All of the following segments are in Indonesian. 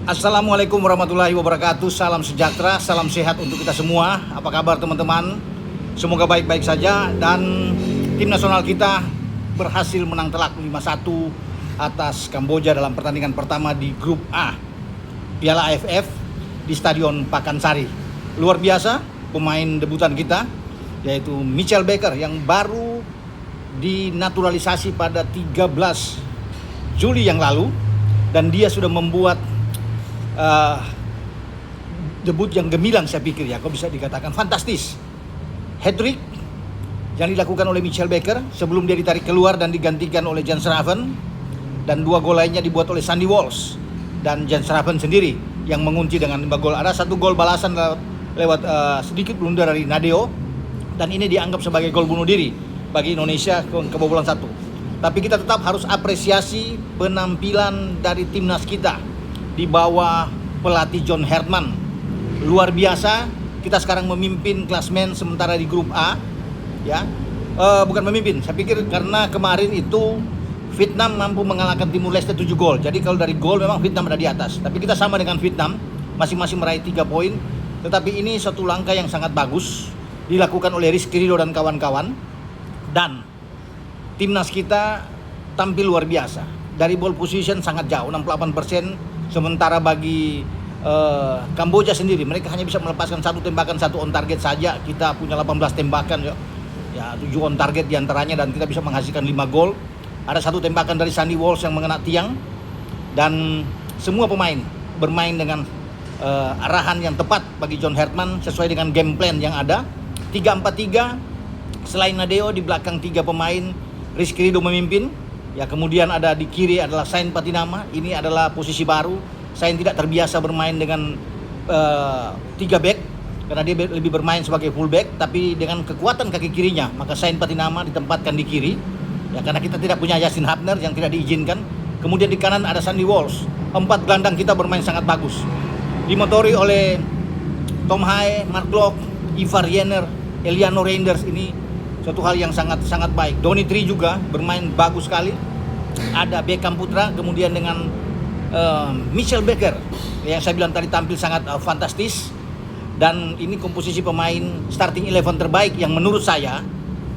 Assalamualaikum warahmatullahi wabarakatuh. Salam sejahtera, salam sehat untuk kita semua. Apa kabar teman-teman? Semoga baik-baik saja. Dan tim nasional kita berhasil menang telak 5-1 atas Kamboja dalam pertandingan pertama di grup A Piala AFF di Stadion Pakansari. Luar biasa pemain debutan kita, yaitu Mitchell Baker yang baru dinaturalisasi pada 13 Juli yang lalu, dan dia sudah membuat debut yang gemilang, saya pikir ya, kok bisa dikatakan fantastis. Hat-trick yang dilakukan oleh Mitchell Baker sebelum dia ditarik keluar dan digantikan oleh Jan Schraven, dan 2 gol lainnya dibuat oleh Sandy Walsh dan Jan Schraven sendiri yang mengunci dengan 5 gol. Ada 1 gol balasan lewat sedikit blunder dari Nadeo, dan ini dianggap sebagai gol bunuh diri bagi Indonesia, kebobolan 1. Tapi kita tetap harus apresiasi penampilan dari timnas kita di bawah pelatih John Herman. Luar biasa. Kita sekarang memimpin klasmen sementara di grup A, ya. Bukan memimpin, saya pikir karena kemarin itu Vietnam mampu mengalahkan Timur Leste 7 gol. Jadi kalau dari gol memang Vietnam ada di atas. Tapi kita sama dengan Vietnam, masing-masing meraih 3 poin. Tetapi ini suatu langkah yang sangat bagus dilakukan oleh Rizky Ridho dan kawan-kawan. Dan timnas kita tampil luar biasa. Dari ball position sangat jauh, 68%. Sementara bagi Kamboja sendiri, mereka hanya bisa melepaskan 1 tembakan, 1 on target saja. Kita punya 18 tembakan, ya 7 on target diantaranya, dan kita bisa menghasilkan 5 gol. Ada 1 tembakan dari Sandy Walsh yang mengena tiang. Dan semua pemain bermain dengan arahan yang tepat bagi John Herman sesuai dengan game plan yang ada. 3-4-3, selain Nadeo di belakang 3 pemain, Rizky Ridho memimpin. Ya, kemudian ada di kiri adalah Sain Patinama. Ini adalah posisi baru. Sain tidak terbiasa bermain dengan 3 back, karena dia lebih bermain sebagai full back. Tapi dengan kekuatan kaki kirinya, maka Sain Patinama ditempatkan di kiri. Ya, karena kita tidak punya Yasin Hapner yang tidak diizinkan. Kemudian di kanan ada Sandy Walsh. 4 gelandang kita bermain sangat bagus, dimotori oleh Tom Hae, Mark Locke, Ivar Jenner, Eliano Reinders. Ini suatu hal yang sangat baik. Donny Tree juga bermain bagus sekali. Ada Beckham Putra, kemudian dengan Mitchell Baker yang saya bilang tadi tampil sangat fantastis. Dan ini komposisi pemain starting 11 terbaik yang menurut saya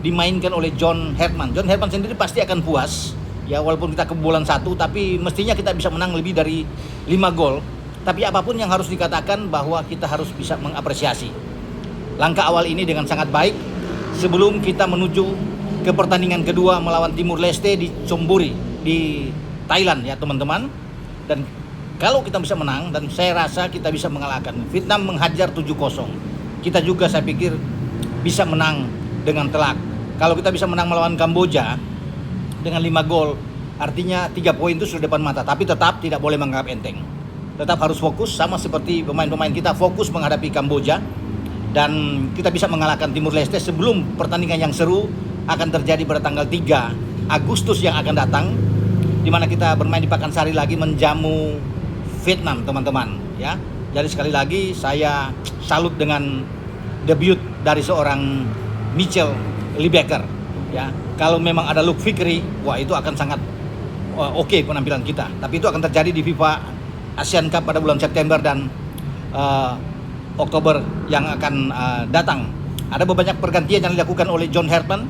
dimainkan oleh John Herman. John Herman sendiri pasti akan puas, ya, walaupun kita kebobolan 1, tapi mestinya kita bisa menang lebih dari 5 gol. Tapi apapun yang harus dikatakan, bahwa kita harus bisa mengapresiasi langkah awal ini dengan sangat baik sebelum kita menuju ke pertandingan kedua melawan Timur Leste di Chonburi di Thailand, ya teman-teman. Dan kalau kita bisa menang, dan saya rasa kita bisa mengalahkan Vietnam, menghajar 7-0. Kita juga saya pikir bisa menang dengan telak. Kalau kita bisa menang melawan Kamboja dengan 5 gol, artinya 3 poin itu sudah depan mata. Tapi tetap tidak boleh menganggap enteng. Tetap harus fokus, sama seperti pemain-pemain kita fokus menghadapi Kamboja. Dan kita bisa mengalahkan Timur Leste sebelum pertandingan yang seru akan terjadi pada tanggal 3 Agustus yang akan datang, di mana kita bermain di Pakansari lagi menjamu Vietnam, teman-teman, ya. Jadi sekali lagi saya salut dengan debut dari seorang Mitchell Baker, ya. Kalau memang ada Luke Fikri, wah itu akan sangat oke penampilan kita. Tapi itu akan terjadi di FIFA Asian Cup pada bulan September dan Oktober yang akan datang. Ada banyak pergantian yang dilakukan oleh John Herman,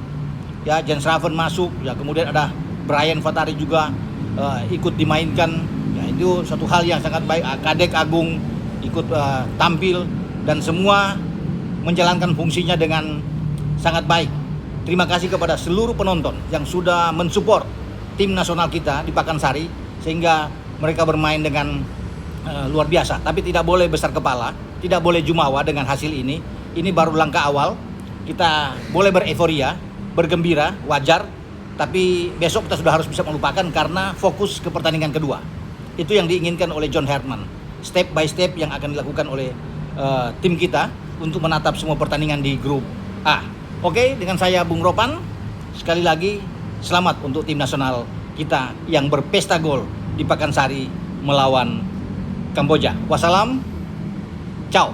ya. Jan Schraven masuk, ya, kemudian ada Brian Fatari juga ikut dimainkan, ya, itu suatu hal yang sangat baik. Kadek Agung ikut tampil, dan semua menjalankan fungsinya dengan sangat baik. Terima kasih kepada seluruh penonton yang sudah mensupport tim nasional kita di Pakansari, sehingga mereka bermain dengan luar biasa. Tapi tidak boleh besar kepala, tidak boleh jumawa dengan hasil ini. Ini baru langkah awal. Kita boleh bereforia, bergembira, wajar. Tapi besok kita sudah harus bisa melupakan karena fokus ke pertandingan kedua. Itu yang diinginkan oleh John Herman. Step by step yang akan dilakukan oleh tim kita untuk menatap semua pertandingan di grup A. Oke, dengan saya Bung Ropan. Sekali lagi selamat untuk tim nasional kita yang berpesta gol di Pakansari melawan Kamboja. Wassalam. Ciao.